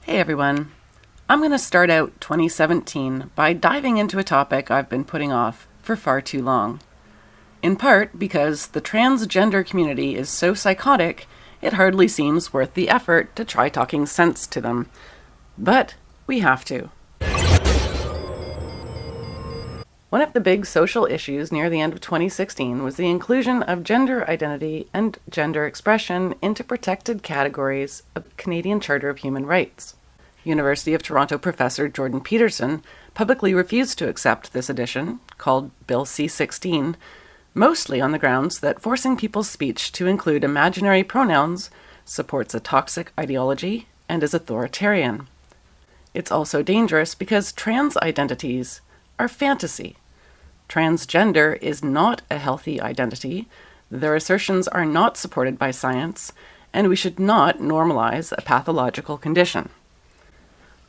Hey everyone. I'm going to start out 2017 by diving into a topic I've been putting off for far too long. In part because the transgender community is so psychotic, it hardly seems worth the effort to try talking sense to them. But we have to. One of the big social issues near the end of 2016 was the inclusion of gender identity and gender expression into protected categories of the Canadian Charter of Human Rights. University of Toronto professor Jordan Peterson publicly refused to accept this addition, called Bill C-16, mostly on the grounds that forcing people's speech to include imaginary pronouns supports a toxic ideology and is authoritarian. It's also dangerous because trans identities are fantasy. Transgender is not a healthy identity, their assertions are not supported by science, and we should not normalize a pathological condition.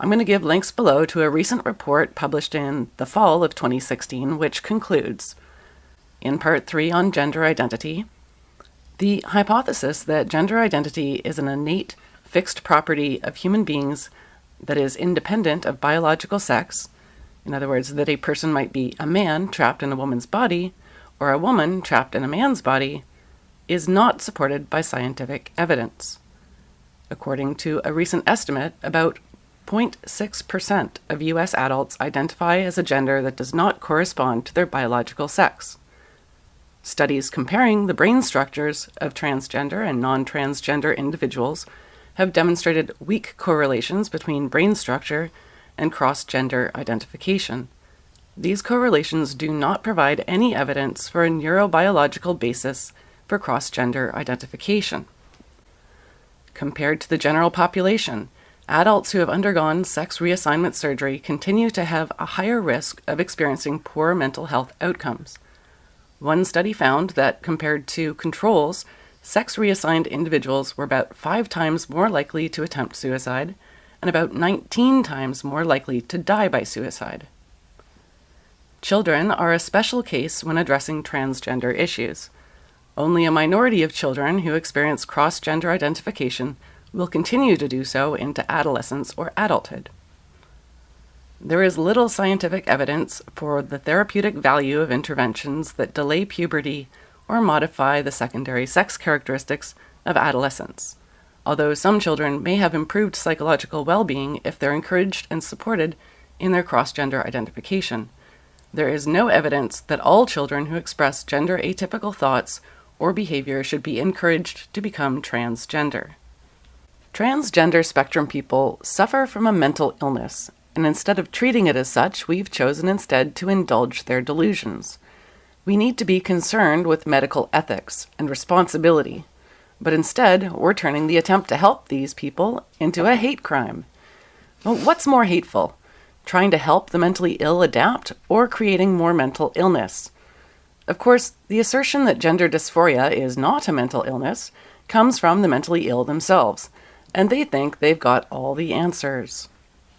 I'm going to give links below to a recent report published in the fall of 2016, which concludes, in Part 3 on gender identity, the hypothesis that gender identity is an innate, fixed property of human beings that is independent of biological sex, in other words, that a person might be a man trapped in a woman's body or a woman trapped in a man's body, is not supported by scientific evidence. According to a recent estimate, about 0.6% of U.S. adults identify as a gender that does not correspond to their biological sex. Studies comparing the brain structures of transgender and non-transgender individuals have demonstrated weak correlations between brain structure and cross-gender identification. These correlations do not provide any evidence for a neurobiological basis for cross-gender identification. Compared to the general population, adults who have undergone sex reassignment surgery continue to have a higher risk of experiencing poor mental health outcomes. One study found that compared to controls, sex reassigned individuals were about 5 times more likely to attempt suicide and about 19 times more likely to die by suicide. Children are a special case when addressing transgender issues. Only a minority of children who experience cross-gender identification will continue to do so into adolescence or adulthood. There is little scientific evidence for the therapeutic value of interventions that delay puberty or modify the secondary sex characteristics of adolescence, although some children may have improved psychological well-being if they're encouraged and supported in their cross-gender identification. There is no evidence that all children who express gender atypical thoughts or behavior should be encouraged to become transgender. Transgender spectrum people suffer from a mental illness, and instead of treating it as such, we've chosen instead to indulge their delusions. We need to be concerned with medical ethics and responsibility, but instead we're turning the attempt to help these people into a hate crime. Well, what's more hateful? Trying to help the mentally ill adapt or creating more mental illness? Of course, the assertion that gender dysphoria is not a mental illness comes from the mentally ill themselves, and they think they've got all the answers.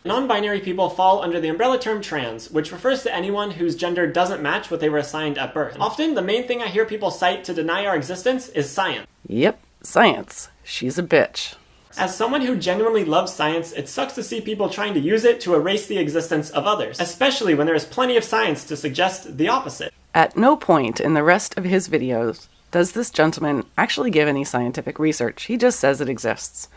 Non-binary people fall under the umbrella term trans, which refers to anyone whose gender doesn't match what they were assigned at birth. Often, the main thing I hear people cite to deny our existence is science. Yep, science. She's a bitch. As someone who genuinely loves science, it sucks to see people trying to use it to erase the existence of others, especially when there is plenty of science to suggest the opposite. At no point in the rest of his videos does this gentleman actually give any scientific research. He just says it exists.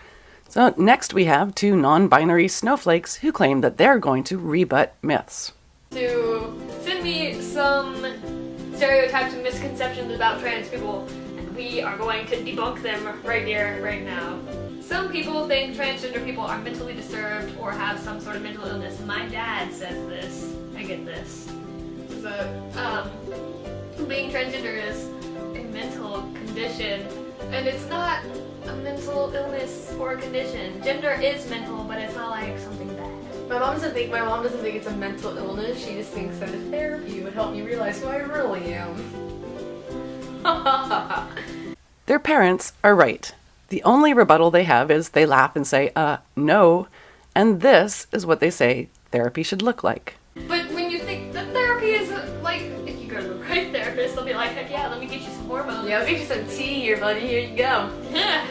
So next we have 2 non-binary snowflakes who claim that they're going to rebut myths. To send me some stereotypes and misconceptions about trans people, and we are going to debunk them right here, right now. Some people think transgender people are mentally disturbed or have some sort of mental illness. My dad says this. I get this. So, being transgender is a mental condition, and it's not a mental illness or a condition. Gender is mental, but it's not like something bad. My mom doesn't think it's a mental illness. She just thinks that therapy would help me realize who I really am. Their parents are right. The only rebuttal they have is they laugh and say, no, and this is what they say therapy should look like. But when you think that therapy is like, if you go to the right therapist, they'll be like, heck yeah, let me get you some hormones. Yeah, I'll get you some tea here, buddy. Here you go. Yeah.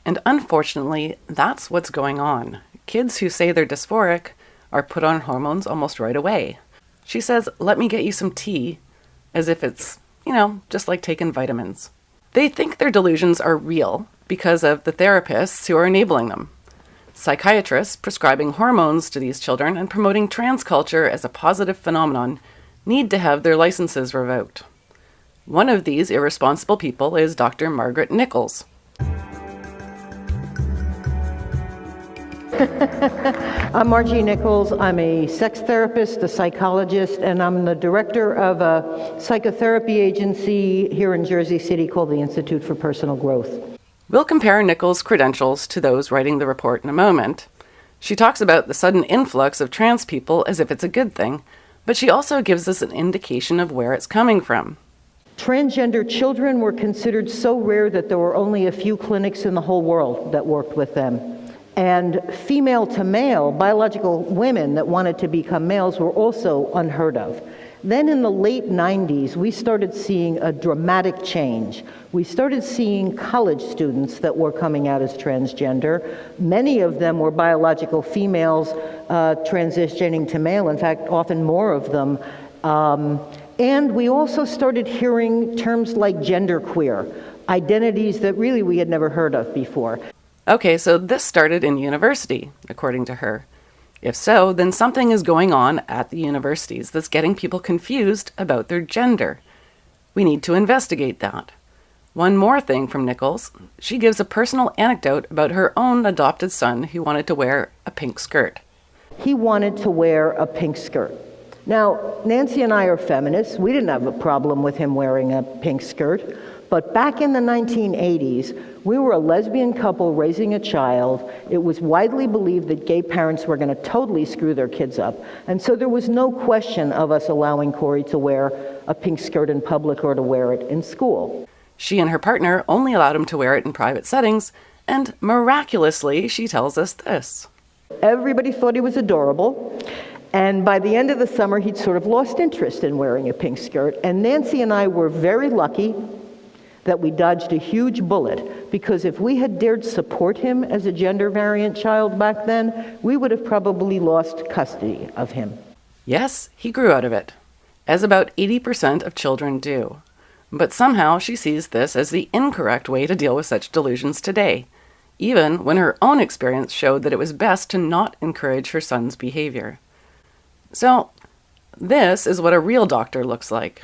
And unfortunately, that's what's going on. kids who say they're dysphoric are put on hormones almost right away. She says, "Let me get you some tea," as if it's, just like taking vitamins. They think their delusions are real because of the therapists who are enabling them. Psychiatrists prescribing hormones to these children and promoting trans culture as a positive phenomenon need to have their licenses revoked. One of these irresponsible people is Dr. Margaret Nichols. I'm Margie Nichols. I'm a sex therapist, a psychologist, and I'm the director of a psychotherapy agency here in Jersey City called the Institute for Personal Growth. We'll compare Nichols' credentials to those writing the report in a moment. She talks about the sudden influx of trans people as if it's a good thing, but she also gives us an indication of where it's coming from. Transgender children were considered so rare that there were only a few clinics in the whole world that worked with them. And female to male, biological women that wanted to become males were also unheard of. Then in the late 90s, we started seeing a dramatic change. We started seeing college students that were coming out as transgender. Many of them were biological females transitioning to male, in fact, often more of them. And we also started hearing terms like genderqueer, identities that really we had never heard of before. Okay, so this started in university, according to her. If so, then something is going on at the universities that's getting people confused about their gender. We need to investigate that. One more thing from Nichols. She gives a personal anecdote about her own adopted son who wanted to wear a pink skirt. He wanted to wear a pink skirt. Now, Nancy and I are feminists. We didn't have a problem with him wearing a pink skirt. But back in the 1980s, we were a lesbian couple raising a child. It was widely believed that gay parents were going to totally screw their kids up. And so there was no question of us allowing Corey to wear a pink skirt in public or to wear it in school. She and her partner only allowed him to wear it in private settings, and miraculously, she tells us this. Everybody thought he was adorable. And by the end of the summer, he'd sort of lost interest in wearing a pink skirt. And Nancy and I were very lucky that we dodged a huge bullet, because if we had dared support him as a gender variant child back then, we would have probably lost custody of him. Yes, he grew out of it, as about 80% of children do. But somehow she sees this as the incorrect way to deal with such delusions today, even when her own experience showed that it was best to not encourage her son's behavior. So, this is what a real doctor looks like.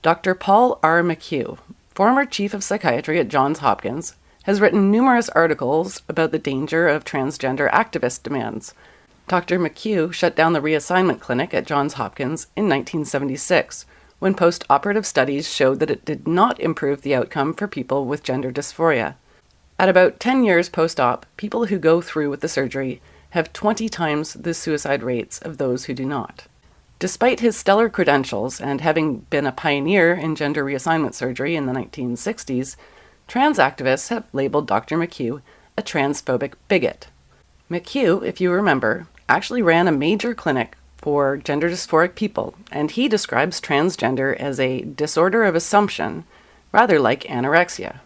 Dr. Paul R. McHugh, former chief of psychiatry at Johns Hopkins, has written numerous articles about the danger of transgender activist demands. Dr. McHugh shut down the reassignment clinic at Johns Hopkins in 1976, when post-operative studies showed that it did not improve the outcome for people with gender dysphoria. At about 10 years post-op, people who go through with the surgery have 20 times the suicide rates of those who do not. Despite his stellar credentials and having been a pioneer in gender reassignment surgery in the 1960s, trans activists have labeled Dr. McHugh a transphobic bigot. McHugh, if you remember, actually ran a major clinic for gender dysphoric people, and he describes transgender as a disorder of assumption, rather like anorexia.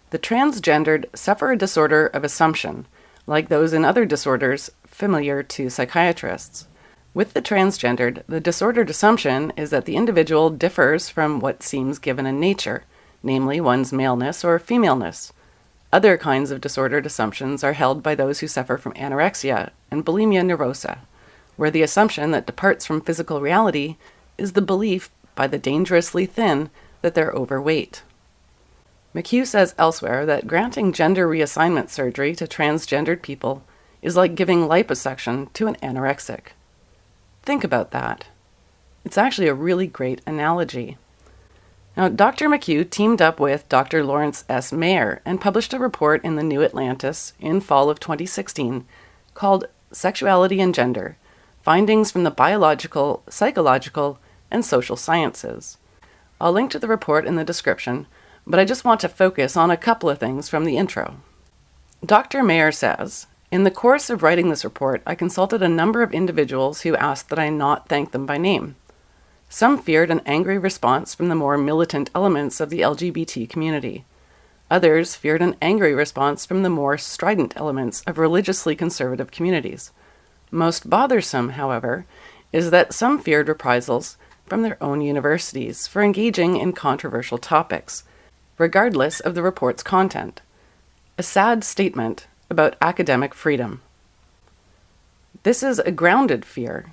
The transgendered suffer a disorder of assumption, like those in other disorders familiar to psychiatrists. With the transgendered, the disordered assumption is that the individual differs from what seems given in nature, namely one's maleness or femaleness. Other kinds of disordered assumptions are held by those who suffer from anorexia and bulimia nervosa, where the assumption that departs from physical reality is the belief by the dangerously thin that they're overweight. McHugh says elsewhere that granting gender reassignment surgery to transgendered people is like giving liposuction to an anorexic. Think about that. It's actually a really great analogy. Now, Dr. McHugh teamed up with Dr. Lawrence S. Mayer and published a report in the New Atlantis in fall of 2016 called Sexuality and Gender: Findings from the Biological, Psychological, and Social Sciences. I'll link to the report in the description, but I just want to focus on a couple of things from the intro. Dr. Mayer says, "In the course of writing this report, I consulted a number of individuals who asked that I not thank them by name. Some feared an angry response from the more militant elements of the LGBT community. Others feared an angry response from the more strident elements of religiously conservative communities. Most bothersome, however, is that some feared reprisals from their own universities for engaging in controversial topics, regardless of the report's content. A sad statement about academic freedom. This is a grounded fear.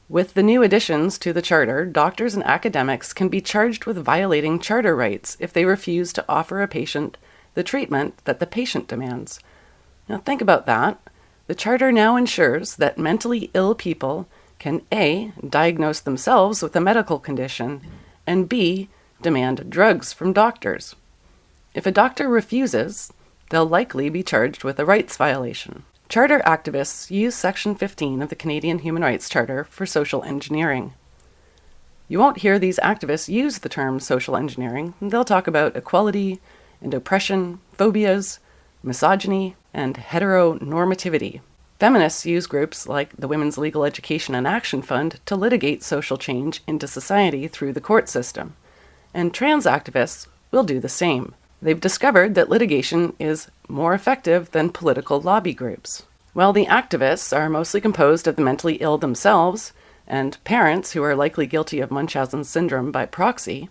With the new additions to the Charter, doctors and academics can be charged with violating Charter rights if they refuse to offer a patient the treatment that the patient demands. Now think about that. The Charter now ensures that mentally ill people can A, diagnose themselves with a medical condition, and B, demand drugs from doctors. If a doctor refuses, they'll likely be charged with a rights violation. Charter activists use Section 15 of the Canadian Human Rights Charter for social engineering. You won't hear these activists use the term social engineering. They'll talk about equality and oppression, phobias, misogyny, and heteronormativity. Feminists use groups like the Women's Legal Education and Action Fund to litigate social change into society through the court system. And trans activists will do the same. They've discovered that litigation is more effective than political lobby groups. While the activists are mostly composed of the mentally ill themselves and parents who are likely guilty of Munchausen syndrome by proxy,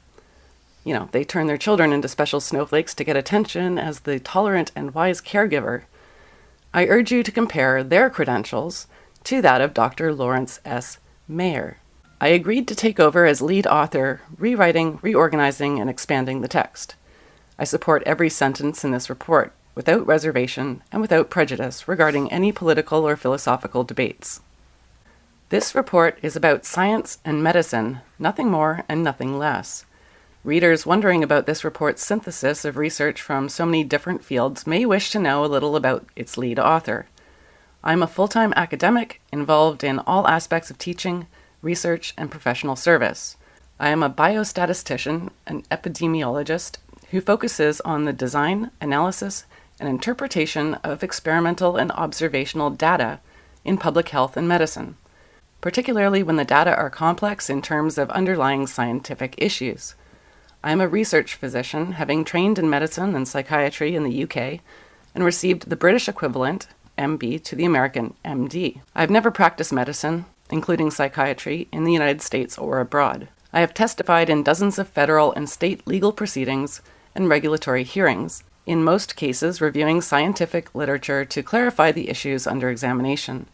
they turn their children into special snowflakes to get attention as the tolerant and wise caregiver, I urge you to compare their credentials to that of Dr. Lawrence S. Mayer. I agreed to take over as lead author, rewriting, reorganizing, and expanding the text. I support every sentence in this report, without reservation and without prejudice regarding any political or philosophical debates. This report is about science and medicine, nothing more and nothing less. Readers wondering about this report's synthesis of research from so many different fields may wish to know a little about its lead author. I'm a full-time academic involved in all aspects of teaching, research, and professional service. I am a biostatistician, an epidemiologist, who focuses on the design, analysis, and interpretation of experimental and observational data in public health and medicine, particularly when the data are complex in terms of underlying scientific issues. I am a research physician, having trained in medicine and psychiatry in the UK, and received the British equivalent, MB, to the American MD. I've never practiced medicine, including psychiatry, in the United States or abroad. I have testified in dozens of federal and state legal proceedings and regulatory hearings, in most cases reviewing scientific literature to clarify the issues under examination.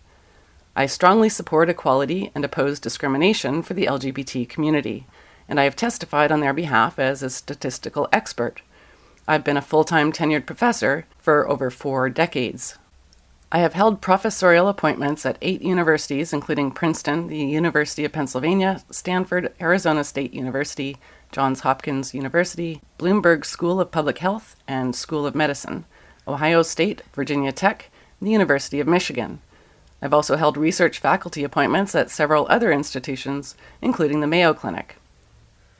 I strongly support equality and oppose discrimination for the LGBT community, and I have testified on their behalf as a statistical expert. I've been a full-time tenured professor for over 4 decades. I have held professorial appointments at 8 universities, including Princeton, the University of Pennsylvania, Stanford, Arizona State University, Johns Hopkins University, Bloomberg School of Public Health and School of Medicine, Ohio State, Virginia Tech, and the University of Michigan. I've also held research faculty appointments at several other institutions, including the Mayo Clinic.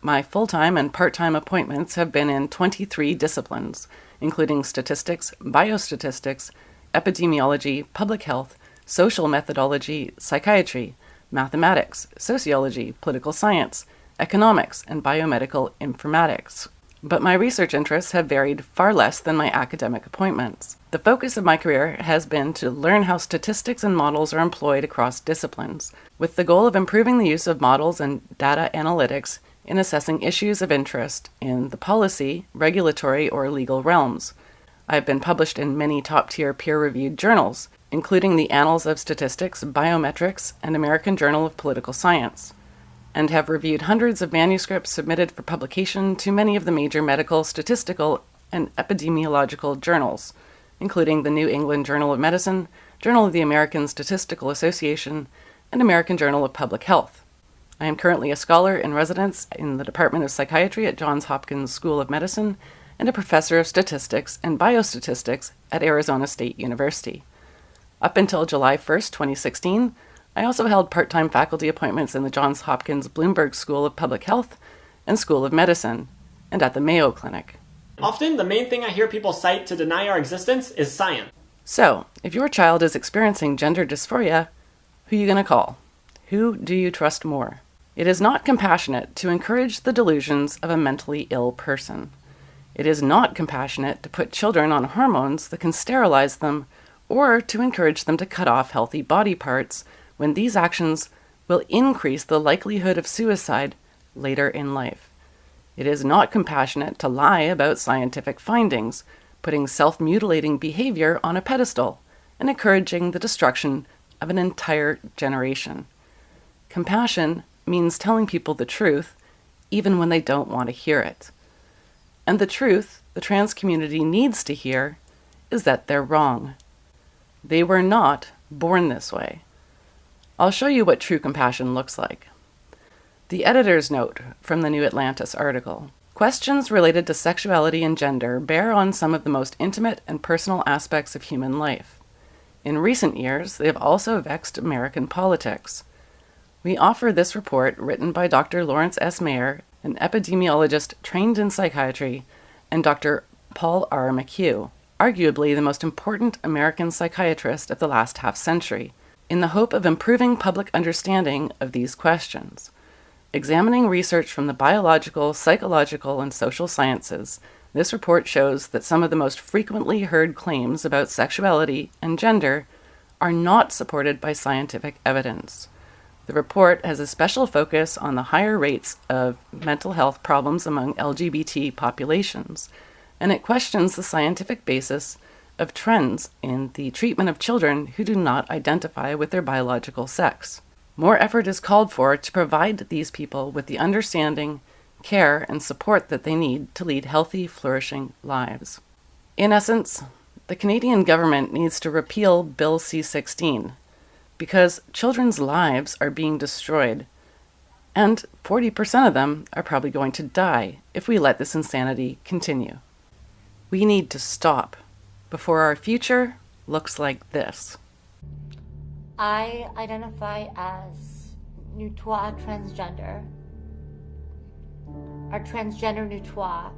My full-time and part-time appointments have been in 23 disciplines, including statistics, biostatistics, epidemiology, public health, social methodology, psychiatry, mathematics, sociology, political science, economics, and biomedical informatics. But my research interests have varied far less than my academic appointments. The focus of my career has been to learn how statistics and models are employed across disciplines, with the goal of improving the use of models and data analytics in assessing issues of interest in the policy, regulatory, or legal realms. I have been published in many top-tier peer-reviewed journals, including the Annals of Statistics, Biometrics, and American Journal of Political Science, and have reviewed hundreds of manuscripts submitted for publication to many of the major medical, statistical, and epidemiological journals, including the New England Journal of Medicine, Journal of the American Statistical Association, and American Journal of Public Health. I am currently a scholar in residence in the Department of Psychiatry at Johns Hopkins School of Medicine and a professor of statistics and biostatistics at Arizona State University. Up until July 1st, 2016, I also held part-time faculty appointments in the Johns Hopkins Bloomberg School of Public Health and School of Medicine, and at the Mayo Clinic. Often, the main thing I hear people cite to deny our existence is science. So, if your child is experiencing gender dysphoria, who are you going to call? Who do you trust more? It is not compassionate to encourage the delusions of a mentally ill person. It is not compassionate to put children on hormones that can sterilize them or to encourage them to cut off healthy body parts when these actions will increase the likelihood of suicide later in life. It is not compassionate to lie about scientific findings, putting self-mutilating behavior on a pedestal and encouraging the destruction of an entire generation. Compassion means telling people the truth, even when they don't want to hear it. And the truth the trans community needs to hear is that they're wrong. They were not born this way. I'll show you what true compassion looks like. The editor's note from the New Atlantis article. Questions related to sexuality and gender bear on some of the most intimate and personal aspects of human life. In recent years, they have also vexed American politics. We offer this report written by Dr. Lawrence S. Mayer, an epidemiologist trained in psychiatry, and Dr. Paul R. McHugh, arguably the most important American psychiatrist of the last half-century, in the hope of improving public understanding of these questions. Examining research from the biological, psychological, and social sciences, this report shows that some of the most frequently heard claims about sexuality and gender are not supported by scientific evidence. The report has a special focus on the higher rates of mental health problems among LGBT populations, and it questions the scientific basis of trends in the treatment of children who do not identify with their biological sex. More effort is called for to provide these people with the understanding, care, and support that they need to lead healthy, flourishing lives. In essence, the Canadian government needs to repeal Bill C-16 because children's lives are being destroyed, and 40% of them are probably going to die if we let this insanity continue. We need to stop before our future looks like this. I identify as Nutois transgender. Our transgender Nutois